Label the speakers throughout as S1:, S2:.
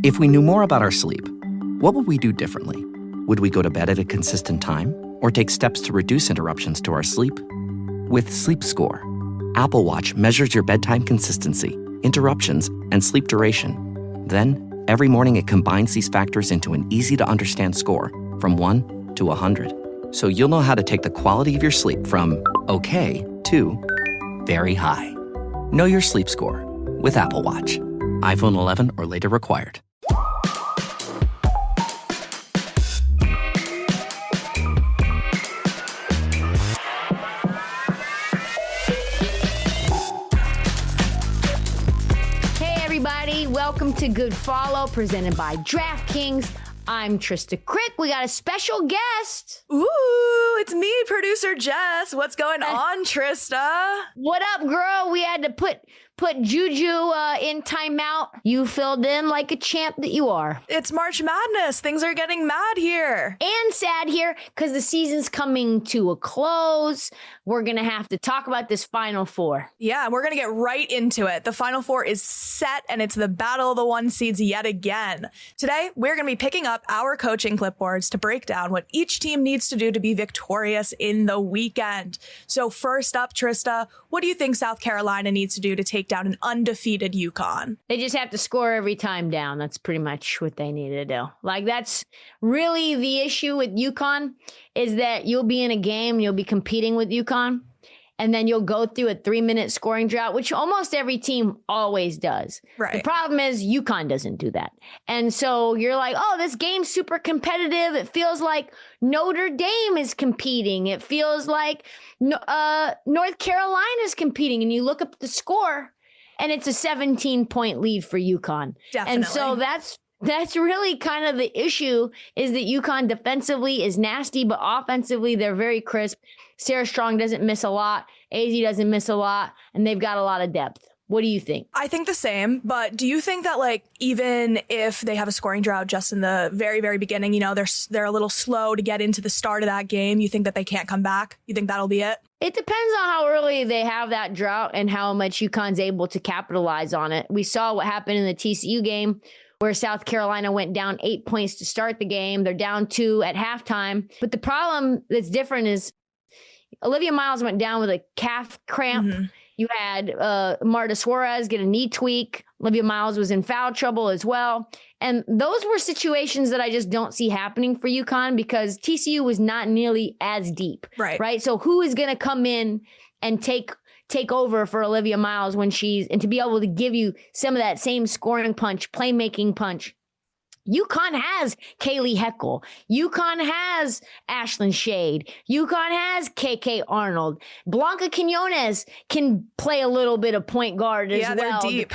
S1: If we knew more about our sleep, what would we do differently? Would we go to bed at a consistent time or take steps to reduce interruptions to our sleep? With Sleep Score, Apple Watch measures your bedtime consistency, interruptions, and sleep duration. Then, every morning it combines these factors into an easy-to-understand score from 1 to 100. So you'll know how to take the quality of your sleep from okay to very high. Know your sleep score with Apple Watch. iPhone 11 or later required.
S2: Welcome to Good Follow, presented by DraftKings. I'm Trysta Krick. We got a special guest.
S3: Ooh, it's me, producer Jess. What's going on, Trysta?
S2: What up, girl? We had to put Juju in timeout. You filled in like a champ that you are.
S3: It's March Madness. Things are getting mad here.
S2: And sad here because the season's coming to a close. We're going to have to talk about this Final Four.
S3: Yeah, we're going to get right into it. The Final Four is set, and it's the battle of the one seeds yet again. Today, we're going to be picking up our coaching clipboards to break down what each team needs to do to be victorious in the weekend. So first up, Trysta, what do you think South Carolina needs to do to take down an undefeated UConn?
S2: They just have to score every time down. That's pretty much what they need to do. Like, that's really the issue with UConn, is that you'll be in a game, you'll be competing with UConn, and then you'll go through a 3-minute scoring drought, which almost every team always does.
S3: Right.
S2: The problem is UConn doesn't do that. And so you're like, oh, this game's super competitive. It feels like Notre Dame is competing. It feels like North Carolina's competing. And you look up the score, and it's a 17-point lead for UConn.
S3: Definitely.
S2: And so that's really kind of the issue, is that UConn defensively is nasty, but offensively they're very crisp. Sarah Strong doesn't miss a lot. AZ doesn't miss a lot, and they've got a lot of depth. What do you think?
S3: I think the same, but do you think that, like, even if they have a scoring drought just in the very, very beginning, you know, they're a little slow to get into the start of that game, you think that they can't come back? You think that'll be it?
S2: It depends on how early they have that drought and how much UConn's able to capitalize on it. We saw what happened in the TCU game, where South Carolina went down 8 points to start the game. They're down 2 at halftime. But the problem that's different is Olivia Miles went down with a calf cramp. Mm-hmm. You had Marta Suarez get a knee tweak. Olivia Miles was in foul trouble as well. And those were situations that I just don't see happening for UConn, because TCU was not nearly as deep. Right. So who is going to come in and take over for Olivia Miles and to be able to give you some of that same scoring punch, playmaking punch? UConn has Kaylee Heckel. UConn has Ashlyn Shade. UConn has KK Arnold. Blanca Quinones can play a little bit of point guard as well.
S3: They're deep.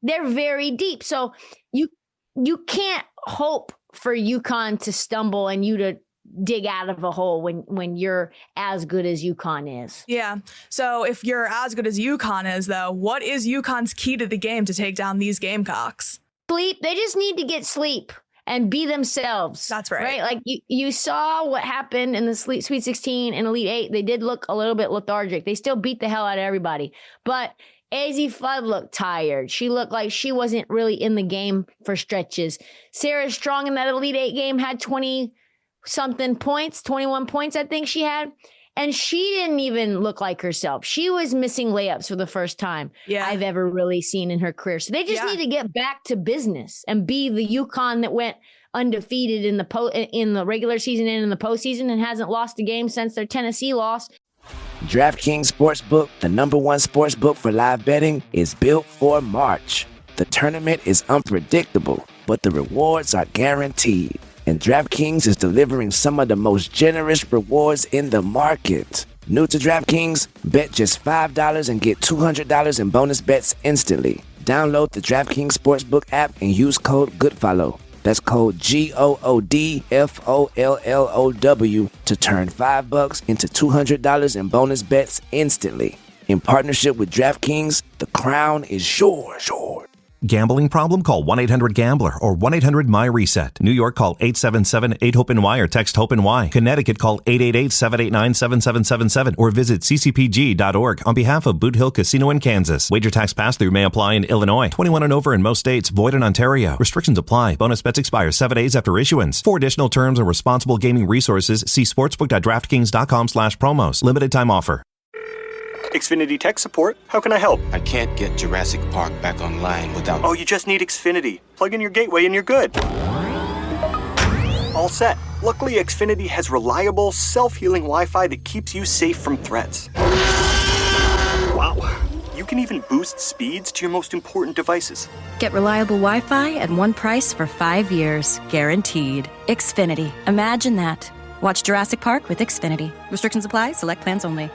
S2: They're very deep. So you can't hope for UConn to stumble and you to dig out of a hole when you're as good as UConn is.
S3: Yeah. So if you're as good as UConn is, though, what is UConn's key to the game to take down these Gamecocks?
S2: Sleep. They just need to get sleep and be themselves.
S3: That's right.
S2: Like you saw what happened in the Sweet 16 and Elite 8. They did look a little bit lethargic. They still beat the hell out of everybody. But AZ Flood looked tired. She looked like she wasn't really in the game for stretches. Sarah Strong in that Elite 8 game had 20-something points, 21 points I think she had. And she didn't even look like herself. She was missing layups for the first time I've ever really seen in her career. So they just need to get back to business and be the UConn that went undefeated in the regular season and in the postseason and hasn't lost a game since their Tennessee loss.
S4: DraftKings Sportsbook, the #1 sportsbook for live betting, is built for March. The tournament is unpredictable, but the rewards are guaranteed. And DraftKings is delivering some of the most generous rewards in the market. New to DraftKings? Bet just $5 and get $200 in bonus bets instantly. Download the DraftKings Sportsbook app and use code GOODFOLLOW. That's code GOODFOLLOW to turn $5 into $200 in bonus bets instantly. In partnership with DraftKings, the crown is yours.
S5: Gambling problem? Call 1-800-GAMBLER or 1-800-MY-RESET. New York, call 877-8-HOPE-NY or text HOPE-NY. Connecticut, call 888-789-7777 or visit ccpg.org on behalf of Boot Hill Casino in Kansas. Wager tax pass-through may apply in Illinois. 21 and over in most states. Void in Ontario. Restrictions apply. Bonus bets expire 7 days after issuance. For additional terms and responsible gaming resources, see sportsbook.draftkings.com/promos. Limited time offer.
S6: Xfinity Tech Support. How can I help?
S7: I can't get Jurassic Park back online without...
S6: Oh, you just need Xfinity. Plug in your gateway and you're good. All set. Luckily, Xfinity has reliable, self-healing Wi-Fi that keeps you safe from threats. Wow. You can even boost speeds to your most important devices.
S8: Get reliable Wi-Fi at one price for 5 years, guaranteed. Xfinity. Imagine that. Watch Jurassic Park with Xfinity. Restrictions apply. Select plans only.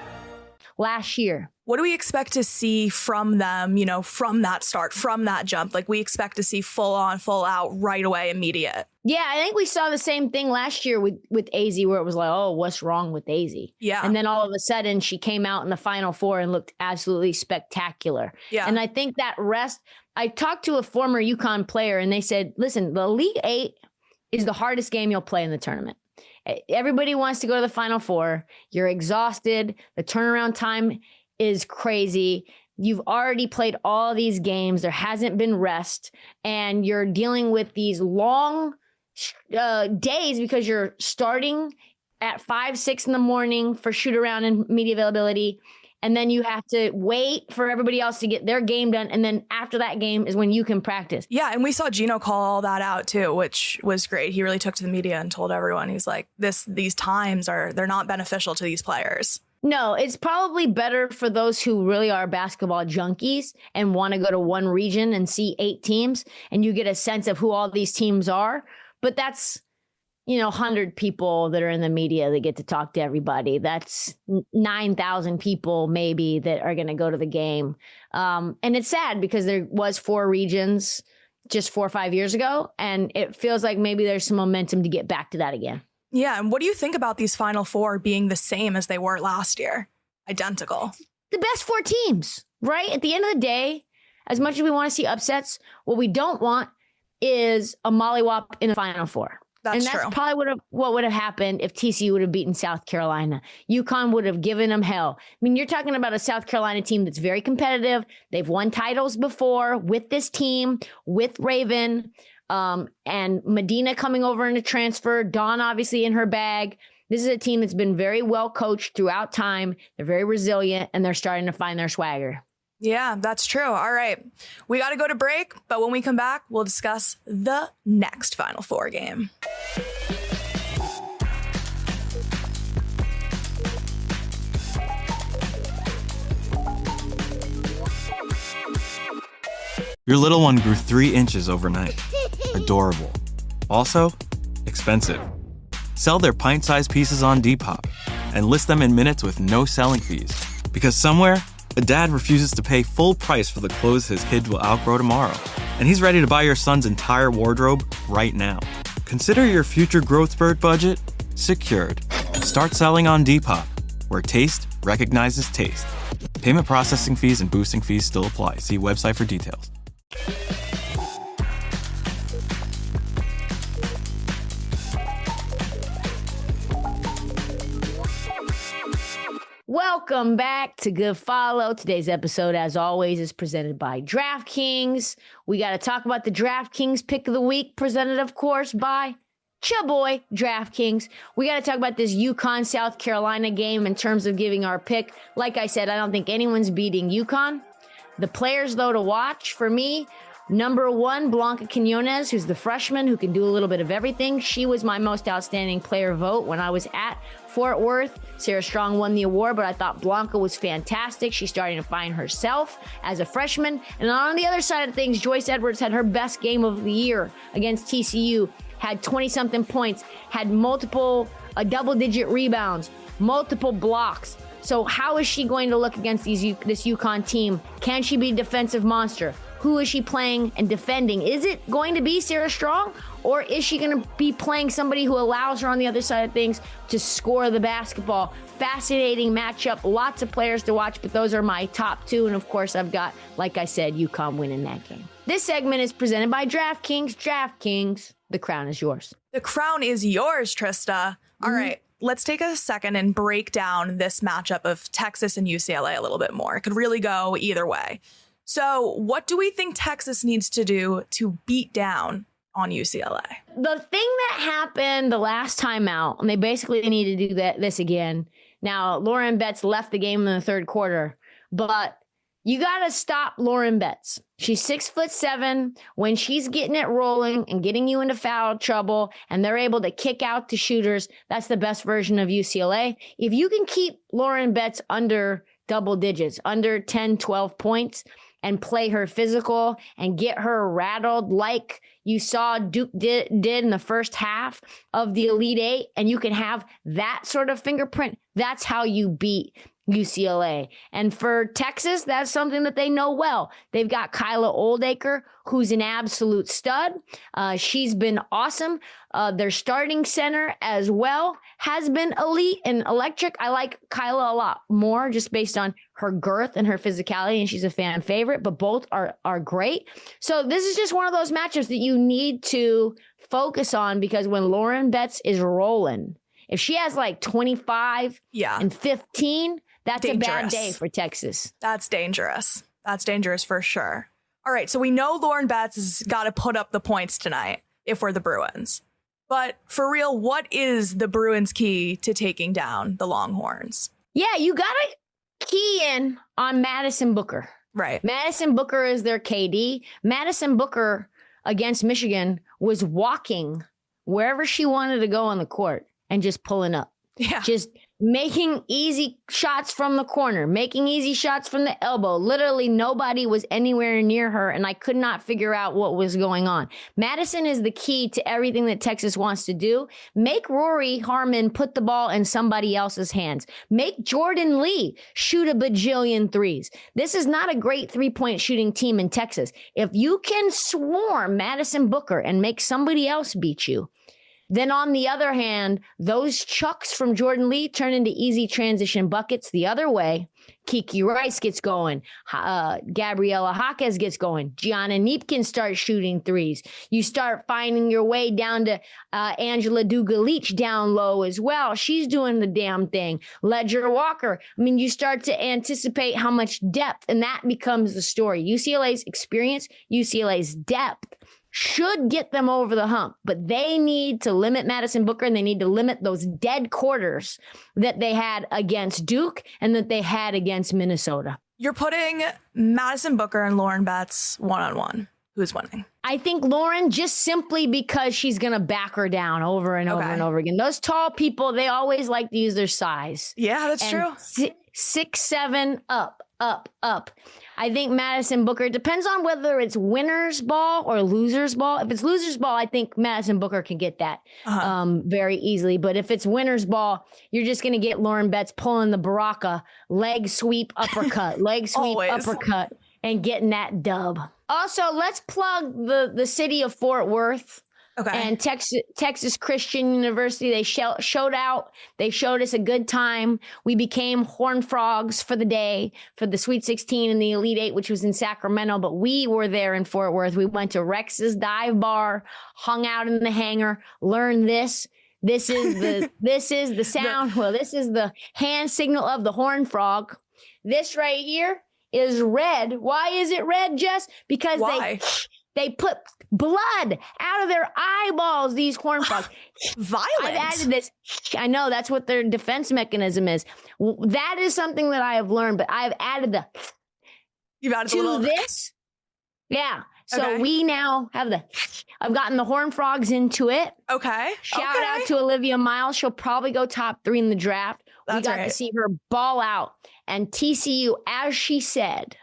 S2: Last year.
S3: What do we expect to see from them, from that start, from that jump? Like, we expect to see full on, full out, right away, immediate.
S2: Yeah, I think we saw the same thing last year with AZ, where it was like, oh, what's wrong with AZ?
S3: Yeah.
S2: And then all of a sudden she came out in the Final Four and looked absolutely spectacular.
S3: Yeah.
S2: And I think that I talked to a former UConn player and they said, listen, the Elite Eight is the hardest game you'll play in the tournament. Everybody wants to go to the Final Four. You're exhausted. The turnaround time is crazy. You've already played all these games. There hasn't been rest. And you're dealing with these long days because you're starting at 5, 6 in the morning for shoot around and media availability. And then you have to wait for everybody else to get their game done. And then after that game is when you can practice.
S3: Yeah, and we saw Gino call all that out too, which was great. He really took to the media and told everyone, he's like, these times they're not beneficial to these players.
S2: No, it's probably better for those who really are basketball junkies and want to go to one region and see 8 teams and you get a sense of who all these teams are. But that's 100 people that are in the media that get to talk to everybody. That's 9,000 people maybe that are going to go to the game. And it's sad because there was 4 regions just 4 or 5 years ago. And it feels like maybe there's some momentum to get back to that again.
S3: Yeah. And what do you think about these Final Four being the same as they were last year? Identical.
S2: The best 4 teams, right? At the end of the day, as much as we want to see upsets, what we don't want is a mollywop in the Final Four. That's
S3: true.
S2: Probably what would have happened if TCU would have beaten South Carolina. UConn would have given them hell. I mean, you're talking about a South Carolina team that's very competitive. They've won titles before with this team, with Raven, and Medina coming over in a transfer. Dawn obviously in her bag. This is a team that's been very well coached throughout time. They're very resilient, and they're starting to find their swagger.
S3: Yeah, that's true. All right. We got to go to break, but when we come back, we'll discuss the next Final Four game.
S9: Your little one grew 3 inches overnight. Adorable. Also, expensive. Sell their pint-sized pieces on Depop and list them in minutes with no selling fees. Because somewhere, a dad refuses to pay full price for the clothes his kids will outgrow tomorrow. And he's ready to buy your son's entire wardrobe right now. Consider your future growth spurt budget secured. Start selling on Depop, where taste recognizes taste. Payment processing fees and boosting fees still apply. See website for details.
S2: Welcome back to Good Follow. Today's episode, as always, is presented by DraftKings. We got to talk about the DraftKings Pick of the Week, presented, of course, by Chaboy DraftKings. We got to talk about this UConn South Carolina game in terms of giving our pick. Like I said, I don't think anyone's beating UConn. The players, though, to watch for me, number 1, Blanca Quinones, who's the freshman who can do a little bit of everything. She was my most outstanding player vote when I was at Fort Worth. Sarah Strong won the award, but I thought Blanca was fantastic. She's starting to find herself as a freshman. And on the other side of things, Joyce Edwards had her best game of the year against TCU, had 20-something points, had multiple double-digit rebounds, multiple blocks. So how is she going to look against this UConn team? Can she be a defensive monster? Who is she playing and defending? Is it going to be Sarah Strong, or is she going to be playing somebody who allows her on the other side of things to score the basketball? Fascinating matchup. Lots of players to watch, but those are my top 2. And of course, I've got, like I said, UConn winning that game. This segment is presented by DraftKings. DraftKings, the crown is yours.
S3: The crown is yours, Trysta. All right, let's take a second and break down this matchup of Texas and UCLA a little bit more. It could really go either way. So what do we think Texas needs to do to beat down on UCLA?
S2: The thing that happened the last time out, and they basically need to do this again. Now, Lauren Betts left the game in the third quarter, but you got to stop Lauren Betts. She's 6'7". When she's getting it rolling and getting you into foul trouble and they're able to kick out to shooters, that's the best version of UCLA. If you can keep Lauren Betts under double digits, under 10, 12 points, and play her physical and get her rattled like you saw Duke did in the first half of the Elite Eight, and you can have that sort of fingerprint, that's how you beat UCLA. And for Texas, that's something that they know well. They've got Kyla Oldacre, who's an absolute stud. She's been awesome. Their starting center as well has been elite and electric. I like Kyla a lot more just based on her girth and her physicality, and she's a fan favorite, but both are great. So this is just one of those matchups that you need to focus on, because when Lauren Betts is rolling, if she has like 25 and 15, that's dangerous. A bad day for Texas.
S3: That's dangerous. That's dangerous for sure. All right, so we know Lauren Betts has got to put up the points tonight if we're the Bruins. But for real, what is the Bruins' key to taking down the Longhorns?
S2: Yeah, you got to key in on Madison Booker.
S3: Right.
S2: Madison Booker is their KD. Madison Booker against Michigan was walking wherever she wanted to go on the court and just pulling up.
S3: Yeah.
S2: Just making easy shots from the corner, making easy shots from the elbow. Literally nobody was anywhere near her, and I could not figure out what was going on. Madison is the key to everything that Texas wants to do. Make Rory Harmon put the ball in somebody else's hands. Make Jordan Lee shoot a bajillion threes. This is not a great three-point shooting team in Texas. If you can swarm Madison Booker and make somebody else beat you, then on the other hand, those chucks from Jordan Lee turn into easy transition buckets the other way. Kiki Rice gets going. Gabriela Jaquez gets going. Gianna Neepkin starts shooting threes. You start finding your way down to Angela Duga-Leach down low as well. She's doing the damn thing. Ledger Walker. I mean, you start to anticipate how much depth, and that becomes the story. UCLA's experience, UCLA's depth should get them over the hump, but they need to limit Madison Booker, and they need to limit those dead quarters that they had against Duke and that they had against Minnesota.
S3: You're putting Madison Booker and Lauren Betts one-on-one. Who's winning?
S2: I think Lauren, just simply because she's going to back her down over and over and over again. Those tall people, they always like to use their size.
S3: Yeah, that's true.
S2: 6'7", up. I think Madison Booker, depends on whether it's winner's ball or loser's ball. If it's loser's ball, I think Madison Booker can get that very easily. But if it's winner's ball, you're just going to get Lauren Betts pulling the Baraka, leg sweep, uppercut, uppercut, and getting that dub. Also, let's plug the city of Fort Worth. And Texas Christian University, they showed out. They showed us a good time. We became Horned Frogs for the day for the Sweet 16 and the Elite Eight, which was in Sacramento. But we were there in Fort Worth. We went to Rex's Dive Bar, hung out in the hangar, learned this. This is the sound. Well, this is the hand signal of the horned frog. This right here is red. Why is it red, Jess? Because they put blood out of their eyeballs, these horned frogs.
S3: Violent.
S2: I've added this. I know that's what their defense mechanism is. That is something that I have learned, but I've added this. Yeah. So we now have I've gotten the horned frogs into it.
S3: Okay.
S2: Shout out to Olivia Miles. She'll probably go top 3 in the draft. We got to see her ball out. And TCU, as she said,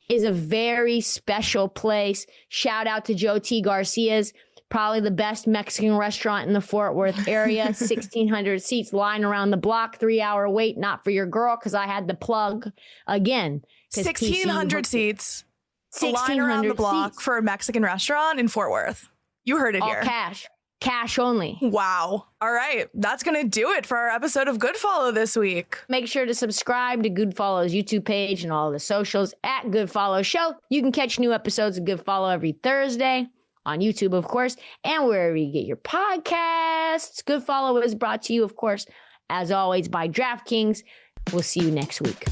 S2: is a very special place. Shout out to Joe T. Garcia's, probably the best Mexican restaurant in the Fort Worth area. 1,600 seats lying around the block, 3-hour wait, not for your girl, because I had the plug again.
S3: 1,600 seats lying around the block for a Mexican restaurant in Fort Worth. You heard it here.
S2: All cash. cash only.
S3: Wow. All right. That's going to do it for our episode of Good Follow this week.
S2: Make sure to subscribe to Good Follow's YouTube page and all the socials at Good Follow Show. You can catch new episodes of Good Follow every Thursday on YouTube, of course, and wherever you get your podcasts. Good Follow is brought to you, of course, as always, by DraftKings. We'll see you next week.